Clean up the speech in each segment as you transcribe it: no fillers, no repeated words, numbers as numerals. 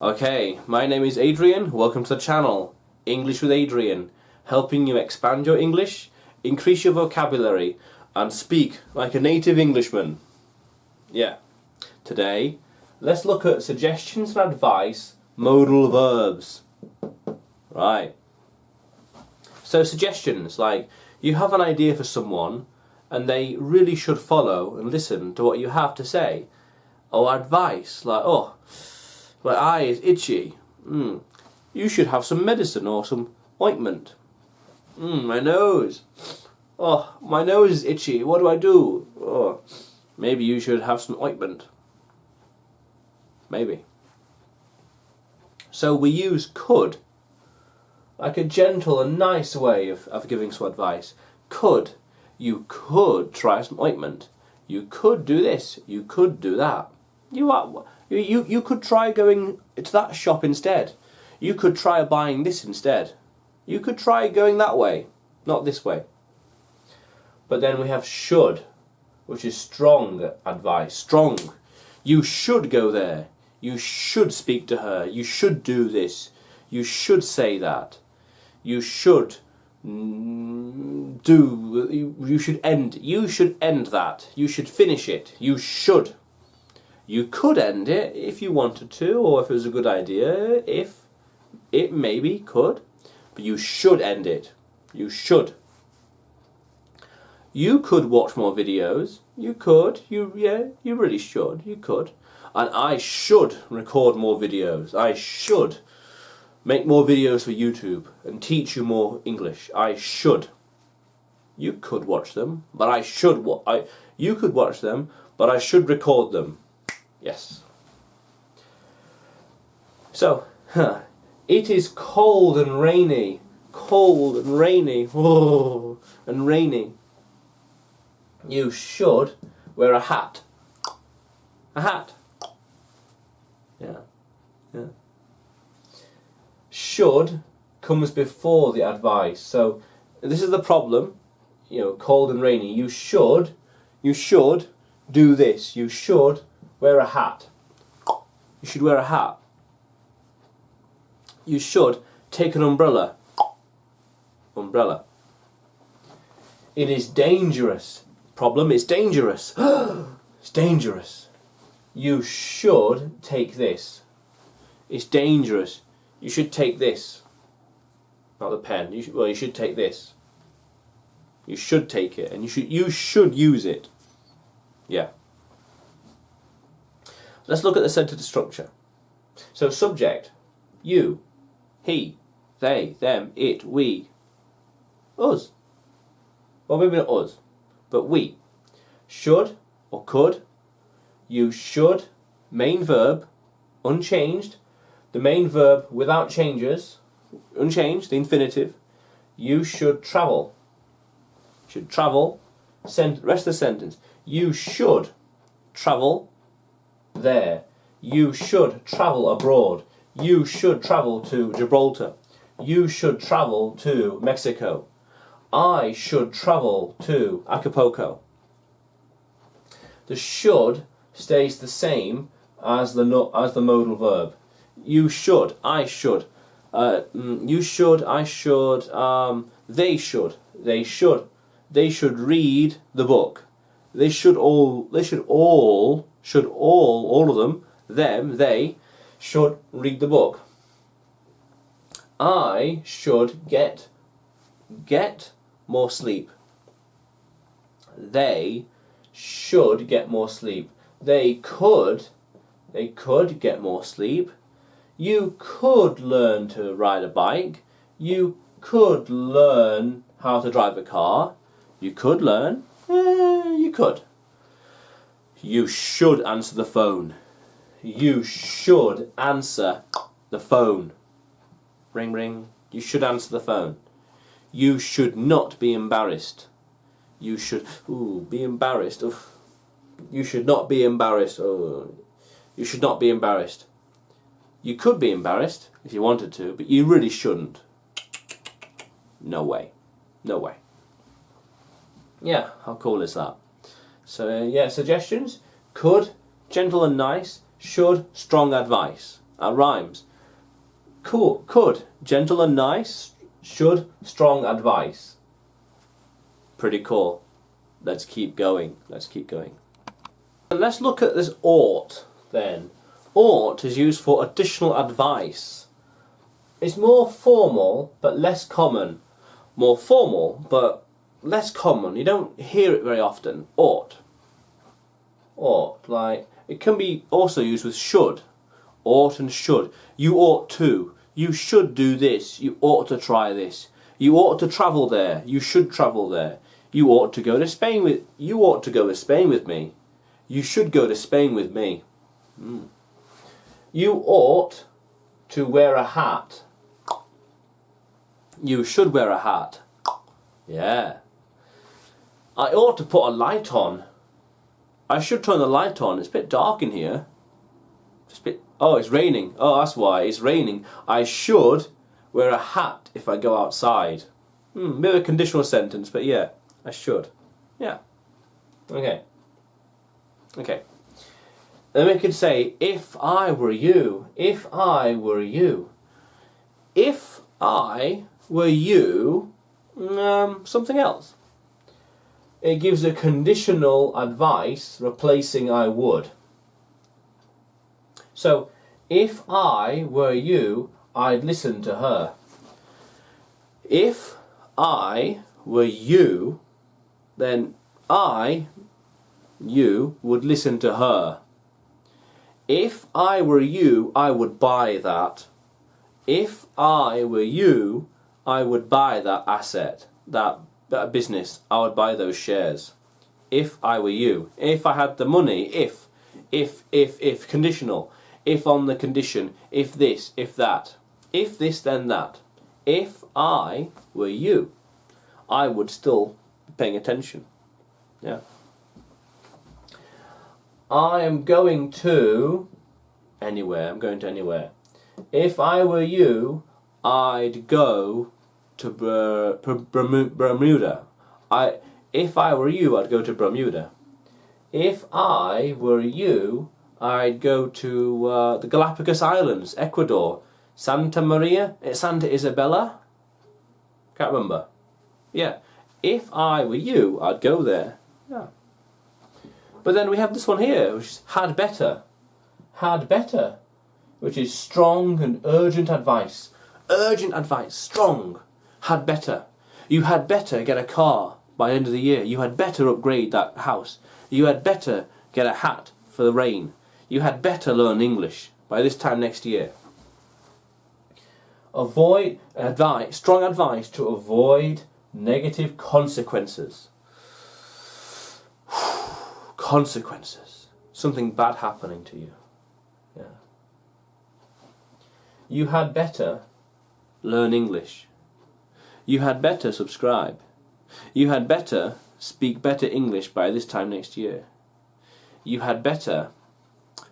Okay, my name is Adrian. Welcome to the channel, English with Adrian, helping you expand your English, increase your vocabulary, and speak like a native Englishman. Yeah. Today, let's look at suggestions and advice, modal verbs. Right. So suggestions, like you have an idea for someone and they really should follow and listen to what you have to say. Or advice, like, oh, my eye is itchy. You should have some medicine or some ointment. My nose. Oh, my nose is itchy. What do I do? Oh, maybe you should have some ointment. Maybe. So we use could, like a gentle and nice way of giving some advice. Could. You could try some ointment. You could do this. You could do that. You could try going to that shop instead. You could try buying this instead. You could try going that way, not this way. But then we have should, which is strong advice. Strong. You should go there. You should speak to her. You should do this. You should say that. You should you should end that. You should finish it. You should. You could end it if you wanted to, or if it was a good idea, if it maybe could, but you should end it. You should. You could watch more videos. You could. You really should. You could. And I should record more videos. I should make more videos for YouTube and teach you more English. I should. You could watch them, but I should. You could watch them, but I should record them. Yes. So, it is cold and rainy. Cold and rainy. Oh, and rainy. You should wear a hat. A hat. Yeah. Should comes before the advice. So, this is the problem. Cold and rainy. You should do this. You should wear a hat. You should wear a hat. You should take an umbrella. Umbrella. It is dangerous. Problem, it's dangerous. It's dangerous. You should take this. It's dangerous. You should take this. Not the pen. You should take this. You should take it, and you should use it. Yeah. Let's look at the sentence structure. So subject, you, he, they, them, it, we, us. Well, maybe not us, but we. Should or could. You should, main verb, unchanged. The main verb without changes, unchanged, the infinitive. You should travel. Should travel. Rest of the sentence. You should travel there. You should travel abroad. You should travel to Gibraltar. You should travel to Mexico. I should travel to Acapulco. The should stays the same as the modal verb. You should, I should, you should, I should, they should, they should read the book. All of them, they should read the book. I should get more sleep. They should get more sleep. They could get more sleep. You could learn to ride a bike. You could learn how to drive a car. You could learn. You could. You should answer the phone. You should answer the phone. Ring, ring. You should answer the phone. You should not be embarrassed. You should be embarrassed. Oof. You should not be embarrassed. Oh, you should not be embarrassed. You could be embarrassed if you wanted to, but you really shouldn't. No way. No way. Yeah, how cool is that? So, suggestions. Could, gentle and nice. Should, strong advice. That rhymes. Cool. Could. Gentle and nice. Should. Strong advice. Pretty cool. Let's keep going. Let's keep going. And let's look at this ought then. Ought is used for additional advice. It's more formal but less common. More formal but less common. You don't hear it very often. Ought. Ought. Like, it can be also used with should. Ought and should. You ought to. You should do this. You ought to try this. You ought to travel there. You should travel there. You ought to go to Spain with. You ought to go to Spain with me. You should go to Spain with me. You ought to wear a hat. You should wear a hat. Yeah. I ought to put a light on. I should turn the light on. It's a bit dark in here. Just a bit. Oh, it's raining. Oh, that's why. It's raining. I should wear a hat if I go outside. Bit of a conditional sentence, but yeah, I should. Yeah. Okay. Okay. Then we could say, if I were you. If I were you. If I were you, something else. It gives a conditional advice replacing I would. So, if I were you, I'd listen to her. If I were you, then you would listen to her. If I were you, I would buy that. If I were you, I would buy that asset, that business. I would buy those shares. If I were you. If I had the money, if, conditional. If on the condition, if this, if that. If this, then that. If I were you, I would still be paying attention. Yeah. I am going to anywhere. I'm going to anywhere. If I were you, I'd go to Bermuda. If I were you, I'd go to Bermuda. If I were you, I'd go to the Galapagos Islands, Ecuador. Santa Isabella? Can't remember. Yeah. If I were you, I'd go there. Yeah. But then we have this one here, which is had better. Had better. Which is strong and urgent advice. Urgent advice. Strong. Had better. You had better get a car by the end of the year. You had better upgrade that house. You had better get a hat for the rain. You had better learn English by this time next year. Avoid advice. Strong advice to avoid negative consequences. Consequences. Something bad happening to you. Yeah. You had better learn English. You had better subscribe. You had better speak better English by this time next year. You had better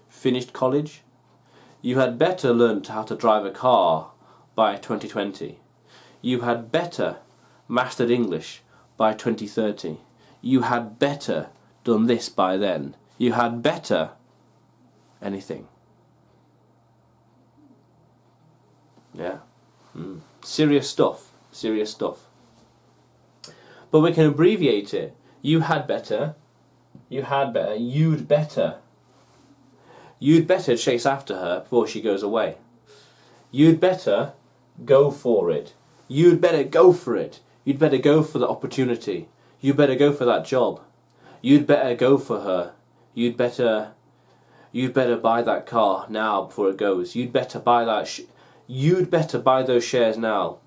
finished college. You had better learned how to drive a car by 2020. You had better mastered English by 2030. You had better done this by then. You had better anything. Yeah. Serious stuff. Serious stuff. But we can abbreviate it. You had better. You had better. You'd better. You'd better chase after her before she goes away. You'd better go for it. You'd better go for it. You'd better go for the opportunity. You'd better go for that job. You'd better go for her. You'd better buy that car now before it goes. You'd better buy that. You'd better buy those shares now.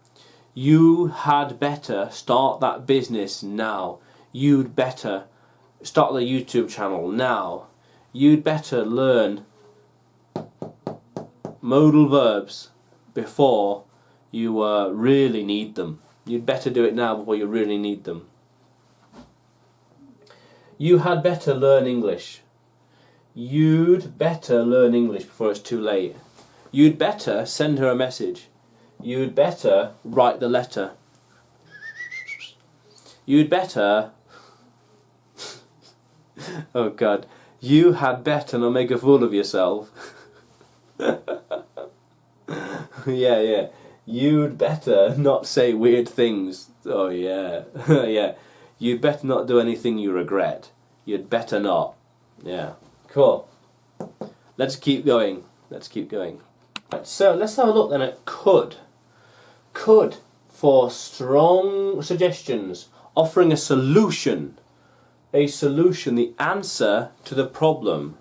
You had better start that business now. You'd better start the YouTube channel now. You'd better learn modal verbs before you really need them. You'd better do it now before you really need them. You had better learn English. You'd better learn English before it's too late. You'd better send her a message. You'd better write the letter. You'd better... Oh God. You had better not make a fool of yourself. Yeah, yeah. You'd better not say weird things. Oh, yeah. Yeah. You'd better not do anything you regret. You'd better not. Yeah. Cool. Let's keep going. Let's keep going. Right, so let's have a look then at could. Could for strong suggestions, offering a solution. A solution, the answer to the problem.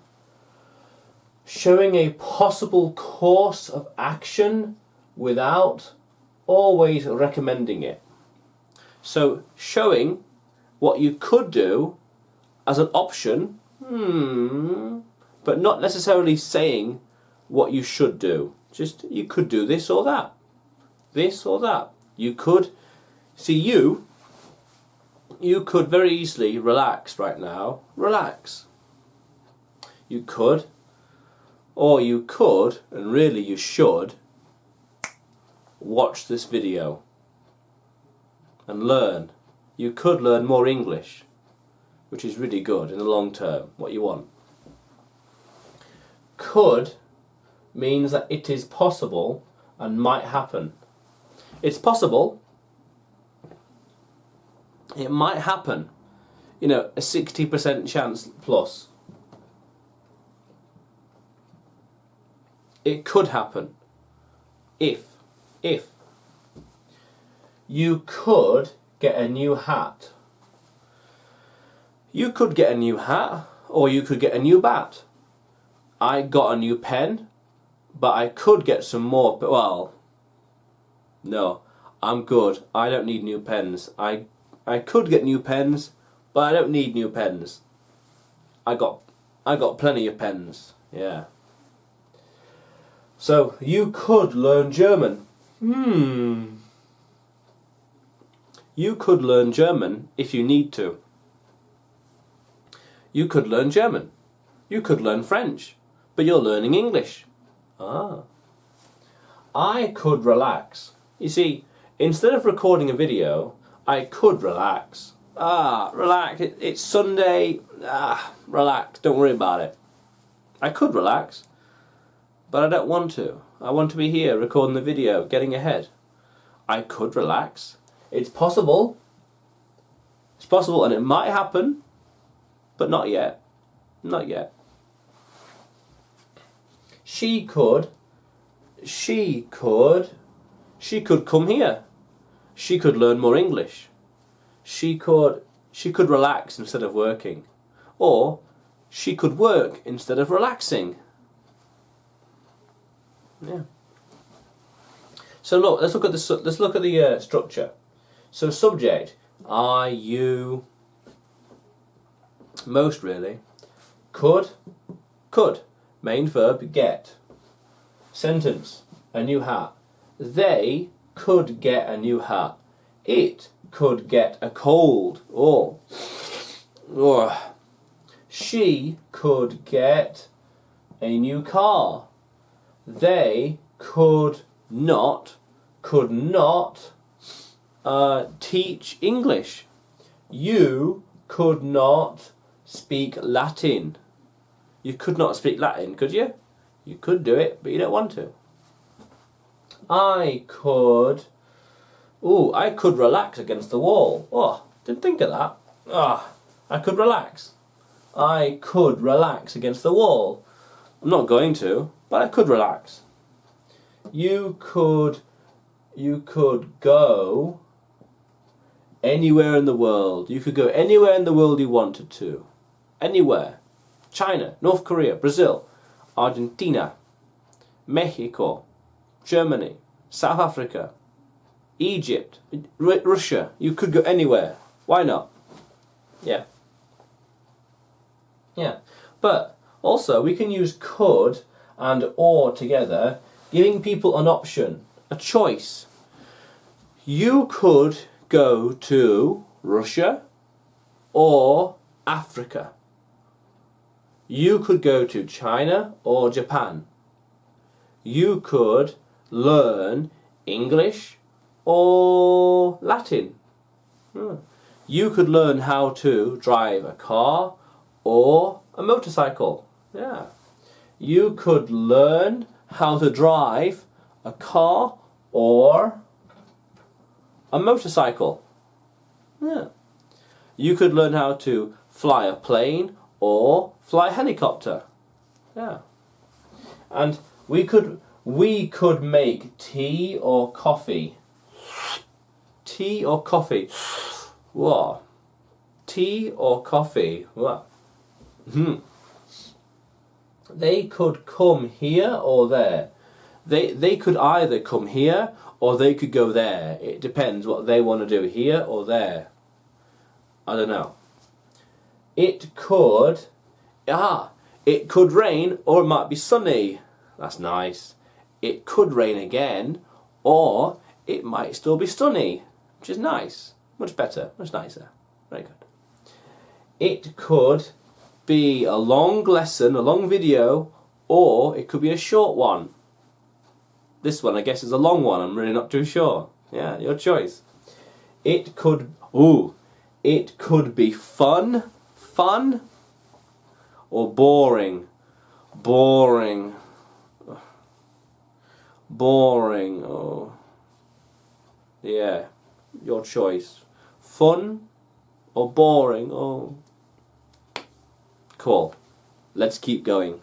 Showing a possible course of action without always recommending it. So showing what you could do as an option, but not necessarily saying what you should do. Just you could do this or that. This or that. You could see you could very easily relax right now. Relax. You could, or you could, and really you should, watch this video and learn. You could learn more English, which is really good in the long term, what you want. Could means that it is possible and might happen. It's possible. It might happen. You know, a 60% chance plus. It could happen. If. You could get a new hat. You could get a new hat, or you could get a new bat. I got a new pen, but I could get some more. But well, no, I'm good. I don't need new pens. I could get new pens, but I don't need new pens. I got plenty of pens. Yeah. So you could learn German. You could learn German if you need to. You could learn German. You could learn French, but you're learning English. I could relax. You see, instead of recording a video, I could relax. Relax. It's Sunday. Relax. Don't worry about it. I could relax, but I don't want to. I want to be here recording the video, getting ahead. I could relax. It's possible. It's possible, and it might happen, but not yet. Not yet. She could come here. She could learn more English. She could relax instead of working. Or she could work instead of relaxing. Yeah. So look, let's look at the structure. So subject, I, you, most really. Could. Main verb, get. Sentence, a new hat. They could get a new hat. It could get a cold. Or she could get a new car. They could not teach English. You could not speak Latin. You could not speak Latin, could you? You could do it, but you don't want to. I could relax against the wall. Oh, didn't think of that. I could relax. I could relax against the wall. I'm not going to, but I could relax. You could go anywhere in the world. You could go anywhere in the world you wanted to. Anywhere. China, North Korea, Brazil, Argentina, Mexico, Germany, South Africa, Egypt, Russia. You could go anywhere. Why not? Yeah. Yeah. But also we can use could and or together, giving people an option, a choice. You could go to Russia or Africa. You could go to China or Japan. You could learn English or Latin. You could learn how to drive a car or a motorcycle. Yeah. You could learn how to drive a car, or a motorcycle. Yeah. You could learn how to fly a plane or fly a helicopter. Yeah. And we could make tea or coffee. Tea or coffee. Whoa. Tea or coffee. Wow. They could come here or there. They could either come here or they could go there. It depends what they want to do, here or there. I don't know. It could rain or it might be sunny. That's nice. It could rain again or it might still be sunny, which is nice. Much better, much nicer. Very good. It could be a long lesson, a long video, or it could be a short one. This one, I guess, is a long one. I'm really not too sure. Yeah, your choice. It could be fun, or boring, or yeah, your choice. Fun or boring or cool. Let's keep going.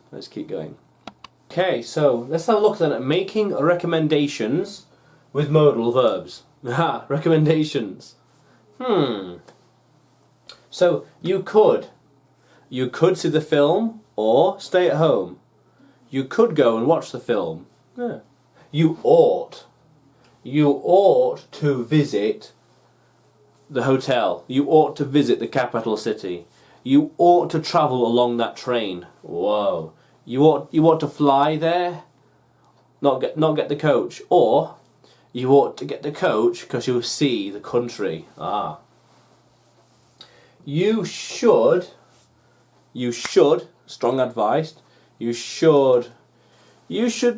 Okay, so let's have a look then at making recommendations with modal verbs. Aha, recommendations. So you could see the film or stay at home. You could go and watch the film. Yeah. You ought to visit the hotel. You ought to visit the capital city. You ought to travel along that train. Whoa. You ought to fly there, not get the coach, or you ought to get the coach because you'll see the country. Ah. You should, strong advice, you should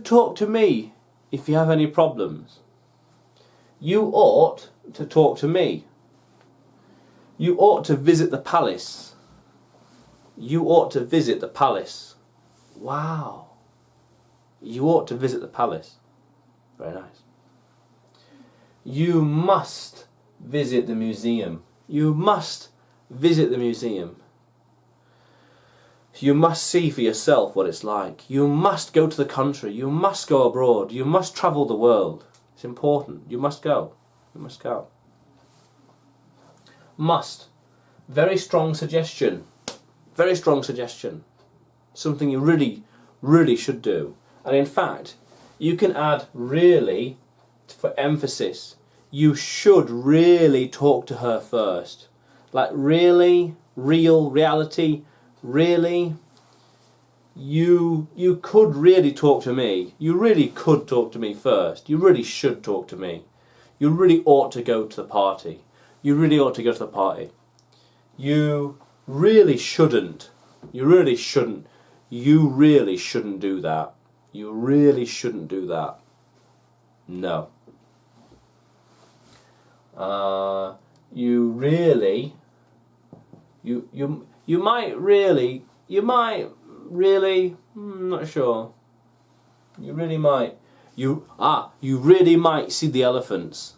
talk to me if you have any problems. You ought to talk to me. You ought to visit the palace. You ought to visit the palace. Wow. You ought to visit the palace. Very nice. You must visit the museum. You must visit the museum. You must see for yourself what it's like. You must go to the country. You must go abroad. You must travel the world. It's important. You must go. You must go. Must. Very strong suggestion. Very strong suggestion. Something you really, really should do. And in fact, you can add really for emphasis. You should really talk to her first. Like really, reality, really. You could really talk to me. You really could talk to me first. You really should talk to me. You really ought to go to the party. You really ought to go to the party. You really shouldn't. You really shouldn't. You really shouldn't do that. You really shouldn't do that. No. You really. You might really. You might really. Not sure. You really might. You really might see the elephants.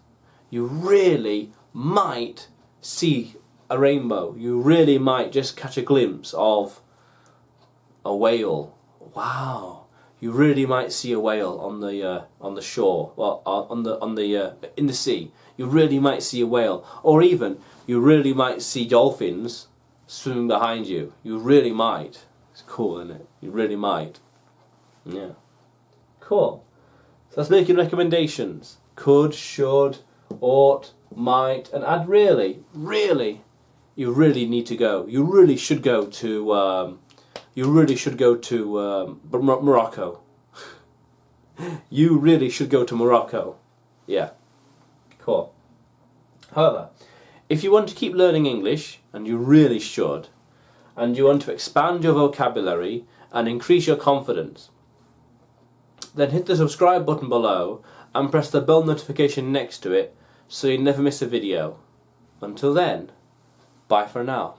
You really might see a rainbow. You really might just catch a glimpse of a whale. Wow. You really might see a whale on the shore. Well, in the sea. You really might see a whale, or even you really might see dolphins swimming behind you. You really might. It's cool, isn't it? You really might. Yeah. Cool. So that's making recommendations. Could, should, ought, might, and add really. Really. You really need to go. You really should go to. Morocco. You really should go to Morocco. Yeah. Cool. However, if you want to keep learning English, and you really should, and you want to expand your vocabulary and increase your confidence, then hit the subscribe button below and press the bell notification next to it so you never miss a video. Until then, bye for now.